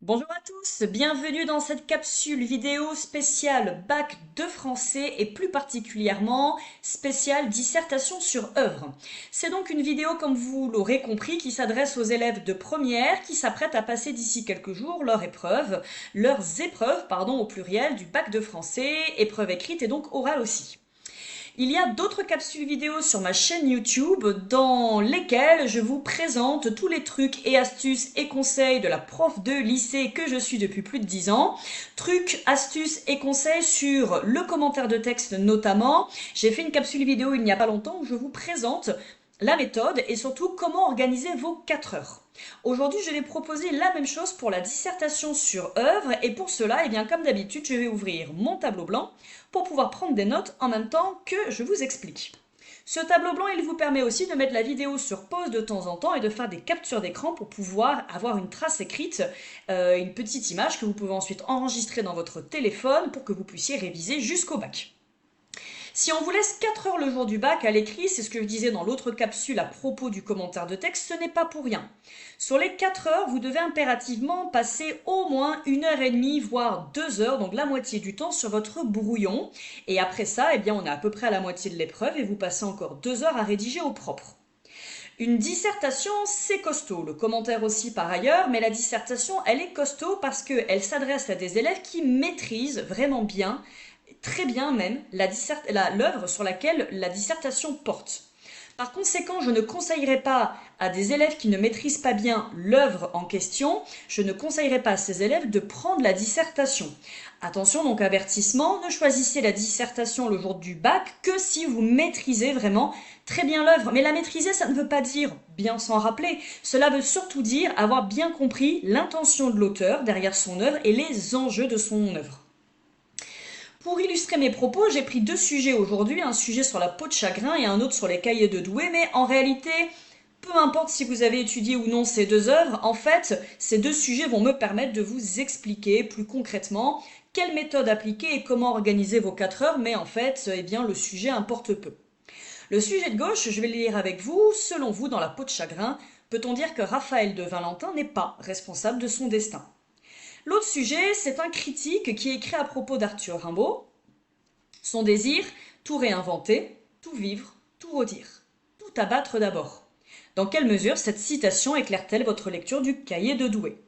Bonjour à tous, bienvenue dans cette capsule vidéo spéciale bac de français et plus particulièrement spéciale dissertation sur œuvre. C'est donc une vidéo, comme vous l'aurez compris, qui s'adresse aux élèves de première qui s'apprêtent à passer d'ici quelques jours leurs épreuves au pluriel du bac de français, épreuve écrite et donc orale aussi. Il y a d'autres capsules vidéo sur ma chaîne YouTube dans lesquelles je vous présente tous les trucs et astuces et conseils de la prof de lycée que je suis depuis plus de 10 ans. Trucs, astuces et conseils sur le commentaire de texte notamment. J'ai fait une capsule vidéo il n'y a pas longtemps où je vous présente la méthode et surtout comment organiser vos 4 heures. Aujourd'hui, je vais proposer la même chose pour la dissertation sur œuvre et pour cela, eh bien, comme d'habitude, je vais ouvrir mon tableau blanc pour pouvoir prendre des notes en même temps que je vous explique. Ce tableau blanc, il vous permet aussi de mettre la vidéo sur pause de temps en temps et de faire des captures d'écran pour pouvoir avoir une trace écrite, une petite image que vous pouvez ensuite enregistrer dans votre téléphone pour que vous puissiez réviser jusqu'au bac. Si on vous laisse 4 heures le jour du bac à l'écrit, c'est ce que je disais dans l'autre capsule à propos du commentaire de texte, ce n'est pas pour rien. Sur les 4 heures, vous devez impérativement passer au moins 1 heure et demie, voire 2 heures, donc la moitié du temps sur votre brouillon. Et après ça, eh bien, on est à peu près à la moitié de l'épreuve et vous passez encore 2 heures à rédiger au propre. Une dissertation, c'est costaud, le commentaire aussi par ailleurs, mais la dissertation, elle est costaud parce qu'elle s'adresse à des élèves qui maîtrisent vraiment bien, très bien même, l'œuvre sur laquelle la dissertation porte. Par conséquent, je ne conseillerais pas à des élèves qui ne maîtrisent pas bien l'œuvre en question, je ne conseillerais pas à ces élèves de prendre la dissertation. Attention, donc avertissement, ne choisissez la dissertation le jour du bac que si vous maîtrisez vraiment très bien l'œuvre. Mais la maîtriser, ça ne veut pas dire bien s'en rappeler. Cela veut surtout dire avoir bien compris l'intention de l'auteur derrière son œuvre et les enjeux de son œuvre. Pour illustrer mes propos, j'ai pris 2 sujets aujourd'hui, un sujet sur la peau de chagrin et un autre sur les cahiers de Douai, mais en réalité, peu importe si vous avez étudié ou non ces 2 œuvres, en fait, ces 2 sujets vont me permettre de vous expliquer plus concrètement quelle méthode appliquer et comment organiser vos 4 heures, mais en fait, eh bien, le sujet importe peu. Le sujet de gauche, je vais le lire avec vous. Selon vous, dans la peau de chagrin, peut-on dire que Raphaël de Valentin n'est pas responsable de son destin? L'autre sujet, c'est un critique qui écrit à propos d'Arthur Rimbaud. Son désir, tout réinventer, tout vivre, tout redire, tout abattre d'abord. Dans quelle mesure cette citation éclaire-t-elle votre lecture du cahier de Douai?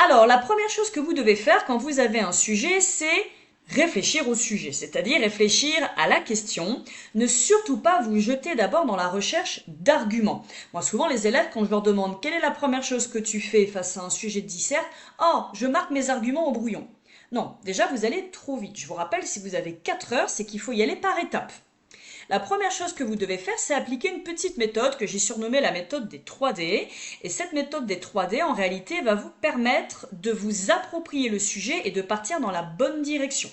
Alors, la première chose que vous devez faire quand vous avez un sujet, c'est réfléchir au sujet, c'est-à-dire réfléchir à la question, ne surtout pas vous jeter d'abord dans la recherche d'arguments. Moi, souvent, les élèves, quand je leur demande quelle est la première chose que tu fais face à un sujet de dissert, oh, je marque mes arguments au brouillon. Non, déjà, vous allez trop vite. Je vous rappelle, si vous avez 4 heures, c'est qu'il faut y aller par étapes. La première chose que vous devez faire, c'est appliquer une petite méthode que j'ai surnommée la méthode des 3D. Et cette méthode des 3D, en réalité, va vous permettre de vous approprier le sujet et de partir dans la bonne direction.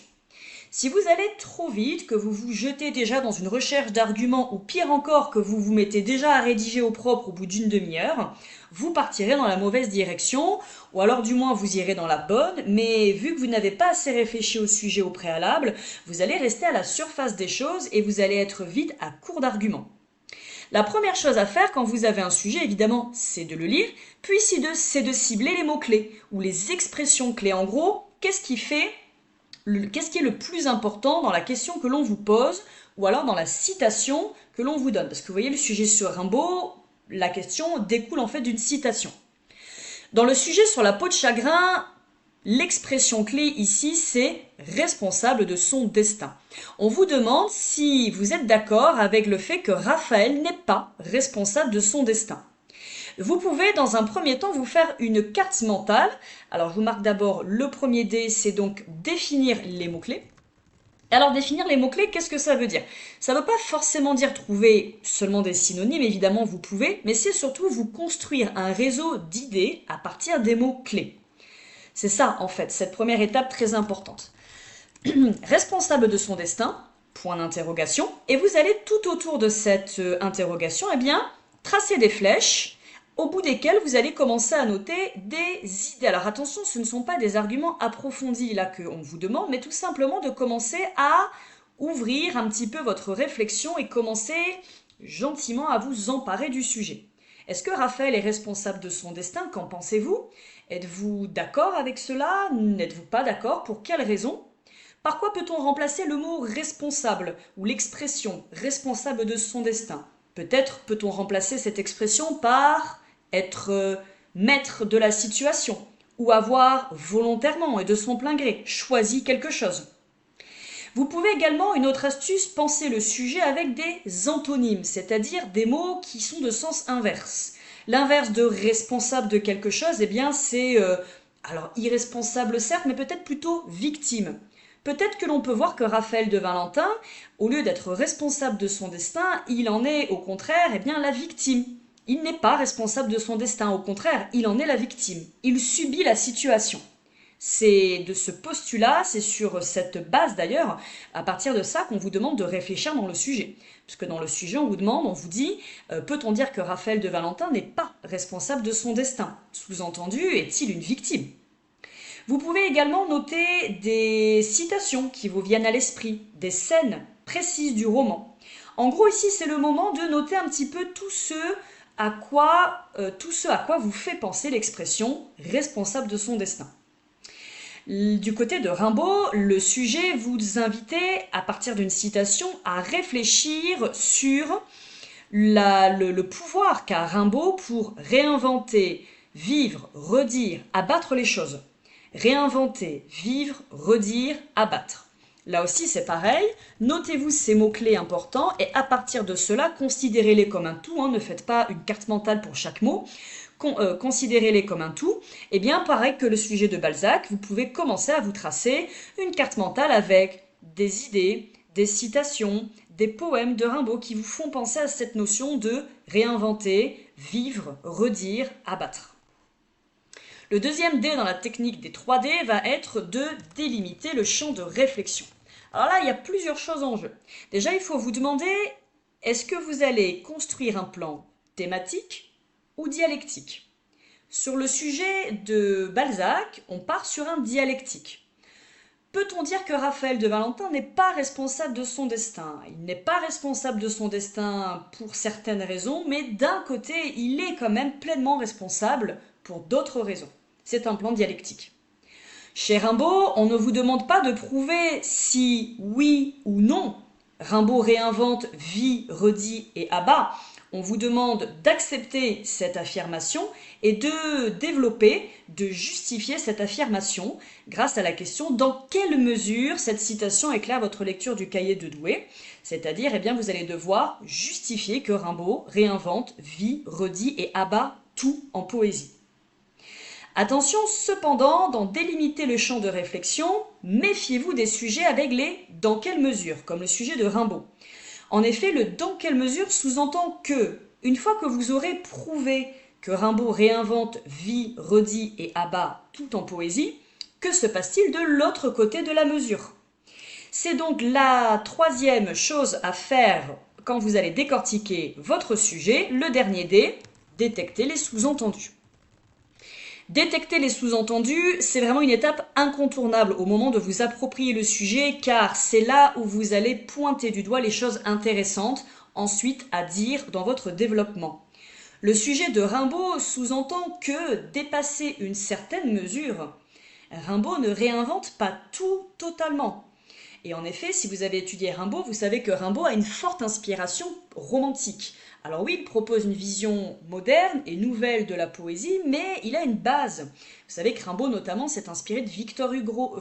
Si vous allez trop vite, que vous vous jetez déjà dans une recherche d'arguments ou pire encore que vous vous mettez déjà à rédiger au propre au bout d'une demi-heure, vous partirez dans la mauvaise direction ou alors du moins vous irez dans la bonne, mais vu que vous n'avez pas assez réfléchi au sujet au préalable, vous allez rester à la surface des choses et vous allez être vite à court d'arguments. La première chose à faire quand vous avez un sujet, évidemment, c'est de le lire, puis c'est de cibler les mots-clés ou les expressions clés. En gros, qu'est-ce qui est le plus important dans la question que l'on vous pose ou alors dans la citation que l'on vous donne. Parce que vous voyez, le sujet sur Rimbaud, la question découle en fait d'une citation. Dans le sujet sur la peau de chagrin, l'expression clé ici, c'est responsable de son destin. On vous demande si vous êtes d'accord avec le fait que Raphaël n'est pas responsable de son destin. Vous pouvez, dans un premier temps, vous faire une carte mentale. Alors, je vous marque d'abord le premier D, c'est donc définir les mots-clés. Alors, définir les mots-clés, qu'est-ce que ça veut dire? Ça ne veut pas forcément dire trouver seulement des synonymes, évidemment, vous pouvez, mais c'est surtout vous construire un réseau d'idées à partir des mots-clés. C'est ça, en fait, cette première étape très importante. Responsable de son destin, point d'interrogation, et vous allez tout autour de cette interrogation, eh bien, tracer des flèches, au bout desquels vous allez commencer à noter des idées. Alors attention, ce ne sont pas des arguments approfondis là qu'on vous demande, mais tout simplement de commencer à ouvrir un petit peu votre réflexion et commencer gentiment à vous emparer du sujet. Est-ce que Raphaël est responsable de son destin? Qu'en pensez-vous? Êtes-vous d'accord avec cela? N'êtes-vous pas d'accord? Pour quelles raisons? Par quoi peut-on remplacer le mot responsable ou l'expression responsable de son destin? Peut-être peut-on remplacer cette expression par être maître de la situation ou avoir volontairement et de son plein gré choisi quelque chose. Vous pouvez également, une autre astuce, penser le sujet avec des antonymes, c'est-à-dire des mots qui sont de sens inverse. L'inverse de responsable de quelque chose, eh bien c'est, alors irresponsable certes, mais peut-être plutôt victime. Peut-être que l'on peut voir que Raphaël de Valentin, au lieu d'être responsable de son destin, il en est au contraire, eh bien, la victime. Il n'est pas responsable de son destin, au contraire, il en est la victime. Il subit la situation. C'est de ce postulat, c'est sur cette base d'ailleurs, à partir de ça qu'on vous demande de réfléchir dans le sujet. Puisque dans le sujet, on vous demande, on vous dit, peut-on dire que Raphaël de Valentin n'est pas responsable de son destin? Sous-entendu, est-il une victime? Vous pouvez également noter des citations qui vous viennent à l'esprit, des scènes précises du roman. En gros, ici, c'est le moment de noter un petit peu tout ce à quoi vous fait penser l'expression « responsable de son destin ». Du côté de Rimbaud, le sujet vous invitait, à partir d'une citation, à réfléchir sur le pouvoir qu'a Rimbaud pour réinventer, vivre, redire, abattre les choses. Réinventer, vivre, redire, abattre. Là aussi, c'est pareil. Notez-vous ces mots-clés importants et à partir de cela, considérez-les comme un tout. Ne faites pas une carte mentale pour chaque mot. Considérez-les comme un tout. Et bien, pareil que le sujet de Balzac, vous pouvez commencer à vous tracer une carte mentale avec des idées, des citations, des poèmes de Rimbaud qui vous font penser à cette notion de réinventer, vivre, redire, abattre. Le deuxième D dans la technique des 3D va être de délimiter le champ de réflexion. Alors là, il y a plusieurs choses en jeu. Déjà, il faut vous demander, est-ce que vous allez construire un plan thématique ou dialectique? Sur le sujet de Balzac, on part sur un dialectique. Peut-on dire que Raphaël de Valentin n'est pas responsable de son destin? Il n'est pas responsable de son destin pour certaines raisons, mais d'un côté, il est quand même pleinement responsable pour d'autres raisons. C'est un plan dialectique. Chez Rimbaud, on ne vous demande pas de prouver si oui ou non Rimbaud réinvente, vit, redit et abat. On vous demande d'accepter cette affirmation et de développer, de justifier cette affirmation grâce à la question dans quelle mesure cette citation éclaire votre lecture du cahier de Douai. C'est-à-dire, eh bien, vous allez devoir justifier que Rimbaud réinvente, vit, redit et abat tout en poésie. Attention cependant, dans délimiter le champ de réflexion, méfiez-vous des sujets avec les « dans quelle mesure », comme le sujet de Rimbaud. En effet, le « dans quelle mesure » sous-entend que, une fois que vous aurez prouvé que Rimbaud réinvente, vit, redit et abat tout en poésie, que se passe-t-il de l'autre côté de la mesure? C'est donc la troisième chose à faire quand vous allez décortiquer votre sujet, le dernier D, détecter les sous-entendus. Détecter les sous-entendus, c'est vraiment une étape incontournable au moment de vous approprier le sujet car c'est là où vous allez pointer du doigt les choses intéressantes ensuite à dire dans votre développement. Le sujet de Rimbaud sous-entend que, dépassé une certaine mesure, Rimbaud ne réinvente pas tout totalement. Et en effet, si vous avez étudié Rimbaud, vous savez que Rimbaud a une forte inspiration romantique. Alors oui, il propose une vision moderne et nouvelle de la poésie, mais il a une base. Vous savez que Rimbaud, notamment, s'est inspiré de Victor Hugo,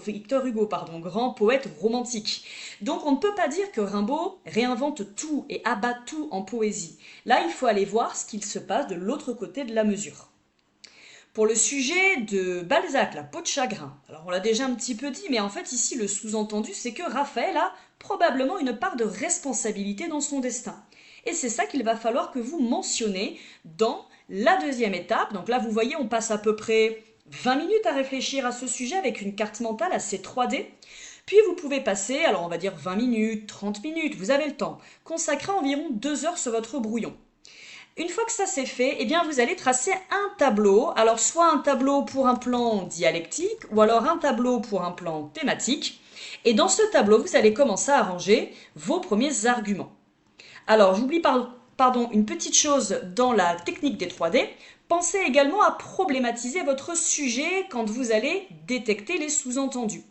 grand poète romantique. Donc on ne peut pas dire que Rimbaud réinvente tout et abat tout en poésie. Là, il faut aller voir ce qu'il se passe de l'autre côté de la mesure. Pour le sujet de Balzac, la peau de chagrin, alors on l'a déjà un petit peu dit, mais en fait ici le sous-entendu c'est que Raphaël a probablement une part de responsabilité dans son destin. Et c'est ça qu'il va falloir que vous mentionnez dans la deuxième étape. Donc là vous voyez on passe à peu près 20 minutes à réfléchir à ce sujet avec une carte mentale assez 3D. Puis vous pouvez passer, alors on va dire 20 minutes, 30 minutes, vous avez le temps, consacrer environ 2 heures sur votre brouillon. Une fois que ça c'est fait, eh bien vous allez tracer un tableau, alors soit un tableau pour un plan dialectique ou alors un tableau pour un plan thématique. Et dans ce tableau, vous allez commencer à ranger vos premiers arguments. Alors j'oublie une petite chose dans la technique des 3D, pensez également à problématiser votre sujet quand vous allez détecter les sous-entendus.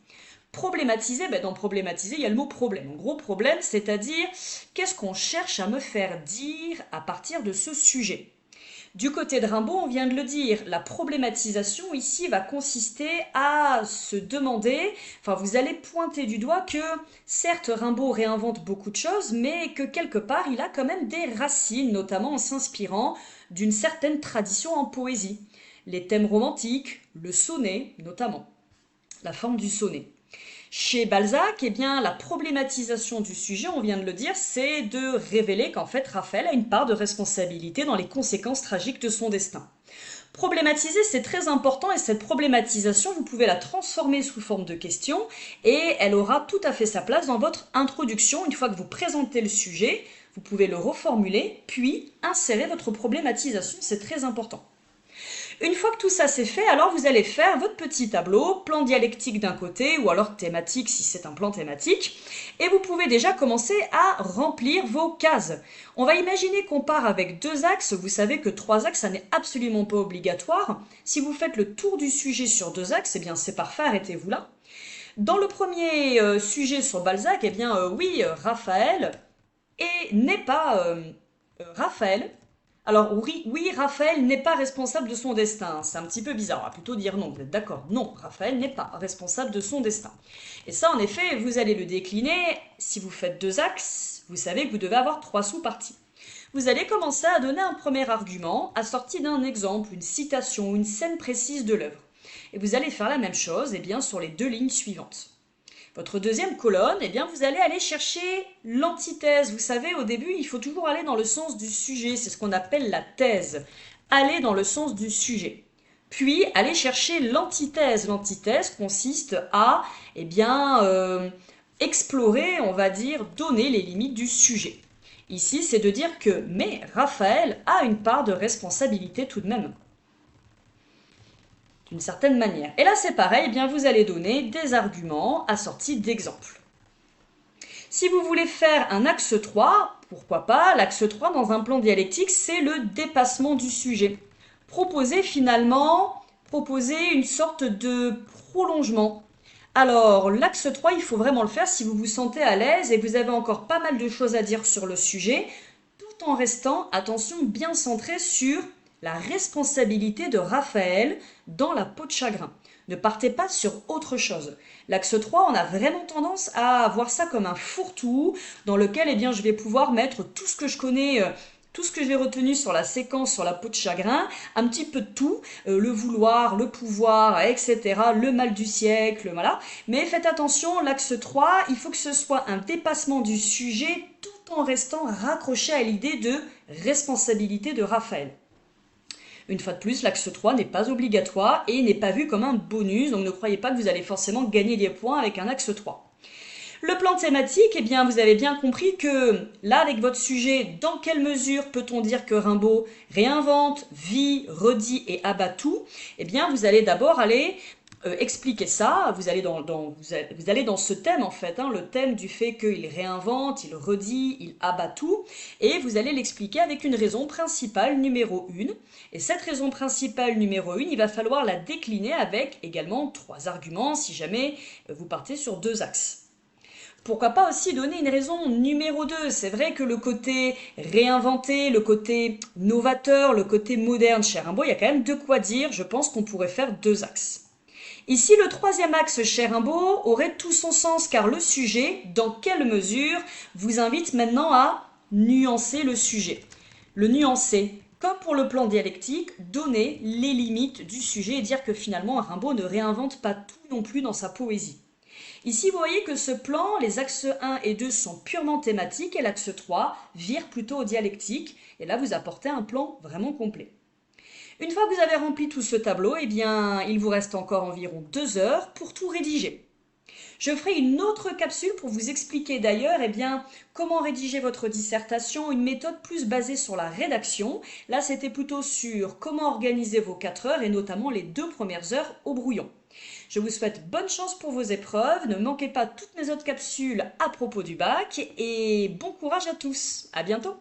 Problématiser, dans problématiser, il y a le mot problème. En gros, problème, c'est-à-dire qu'est-ce qu'on cherche à me faire dire à partir de ce sujet. Du côté de Rimbaud, on vient de le dire, la problématisation ici va consister à se demander, vous allez pointer du doigt que certes Rimbaud réinvente beaucoup de choses, mais que quelque part il a quand même des racines, notamment en s'inspirant d'une certaine tradition en poésie. Les thèmes romantiques, le sonnet notamment, la forme du sonnet. Chez Balzac, la problématisation du sujet, on vient de le dire, c'est de révéler qu'en fait Raphaël a une part de responsabilité dans les conséquences tragiques de son destin. Problématiser, c'est très important et cette problématisation, vous pouvez la transformer sous forme de question et elle aura tout à fait sa place dans votre introduction. Une fois que vous présentez le sujet, vous pouvez le reformuler, puis insérer votre problématisation, c'est très important. Une fois que tout ça c'est fait, alors vous allez faire votre petit tableau, plan dialectique d'un côté ou alors thématique si c'est un plan thématique, et vous pouvez déjà commencer à remplir vos cases. On va imaginer qu'on part avec 2 axes, vous savez que 3 axes ça n'est absolument pas obligatoire. Si vous faites le tour du sujet sur 2 axes, c'est parfait, arrêtez-vous là. Dans le premier sujet sur Balzac, oui, Raphaël n'est pas Raphaël. Alors oui, Raphaël n'est pas responsable de son destin. C'est un petit peu bizarre, on va plutôt dire non, vous êtes d'accord? Non, Raphaël n'est pas responsable de son destin. Et ça, en effet, vous allez le décliner. Si vous faites 2 axes, vous savez que vous devez avoir 3 sous-parties. Vous allez commencer à donner un premier argument assorti d'un exemple, une citation, une scène précise de l'œuvre. Et vous allez faire la même chose sur les 2 lignes suivantes. Votre deuxième colonne, vous allez aller chercher l'antithèse. Vous savez, au début, il faut toujours aller dans le sens du sujet. C'est ce qu'on appelle la thèse. Aller dans le sens du sujet. Puis, aller chercher l'antithèse. L'antithèse consiste à, explorer, on va dire, donner les limites du sujet. Ici, c'est de dire que, mais Raphaël a une part de responsabilité tout de même. D'une certaine manière. Et là, c'est pareil, vous allez donner des arguments assortis d'exemples. Si vous voulez faire un axe 3, pourquoi pas, l'axe 3 dans un plan dialectique, c'est le dépassement du sujet. Proposer une sorte de prolongement. Alors, l'axe 3, il faut vraiment le faire si vous vous sentez à l'aise et que vous avez encore pas mal de choses à dire sur le sujet, tout en restant, attention, bien centré sur la responsabilité de Raphaël dans la peau de chagrin. Ne partez pas sur autre chose. L'axe 3, on a vraiment tendance à voir ça comme un fourre-tout dans lequel je vais pouvoir mettre tout ce que je connais, tout ce que j'ai retenu sur la séquence sur la peau de chagrin, un petit peu de tout, le vouloir, le pouvoir, etc., le mal du siècle, voilà. Mais faites attention, l'axe 3, il faut que ce soit un dépassement du sujet tout en restant raccroché à l'idée de responsabilité de Raphaël. Une fois de plus, l'axe 3 n'est pas obligatoire et n'est pas vu comme un bonus, donc ne croyez pas que vous allez forcément gagner des points avec un axe 3. Le plan thématique, vous avez bien compris que là, avec votre sujet, dans quelle mesure peut-on dire que Rimbaud réinvente, vit, redit et abat tout? Vous allez d'abord aller expliquer ça, vous allez dans ce thème en fait, le thème du fait qu'il réinvente, il redit, il abat tout, et vous allez l'expliquer avec une raison principale numéro 1, et cette raison principale numéro 1, il va falloir la décliner avec également 3 arguments si jamais vous partez sur 2 axes. Pourquoi pas aussi donner une raison numéro 2? C'est vrai que le côté réinventé, le côté novateur, le côté moderne chez Rimbaud, il y a quand même de quoi dire, je pense qu'on pourrait faire 2 axes. Ici, le 3e axe chez Rimbaud aurait tout son sens car le sujet, dans quelle mesure, vous invite maintenant à nuancer le sujet. Le nuancer, comme pour le plan dialectique, donner les limites du sujet et dire que finalement Rimbaud ne réinvente pas tout non plus dans sa poésie. Ici, vous voyez que ce plan, les axes 1 et 2 sont purement thématiques et l'axe 3 vire plutôt au dialectique. Et là, vous apportez un plan vraiment complet. Une fois que vous avez rempli tout ce tableau, il vous reste encore environ 2 heures pour tout rédiger. Je ferai une autre capsule pour vous expliquer d'ailleurs comment rédiger votre dissertation, une méthode plus basée sur la rédaction. Là, c'était plutôt sur comment organiser vos 4 heures et notamment les 2 premières heures au brouillon. Je vous souhaite bonne chance pour vos épreuves, ne manquez pas toutes mes autres capsules à propos du bac et bon courage à tous. À bientôt.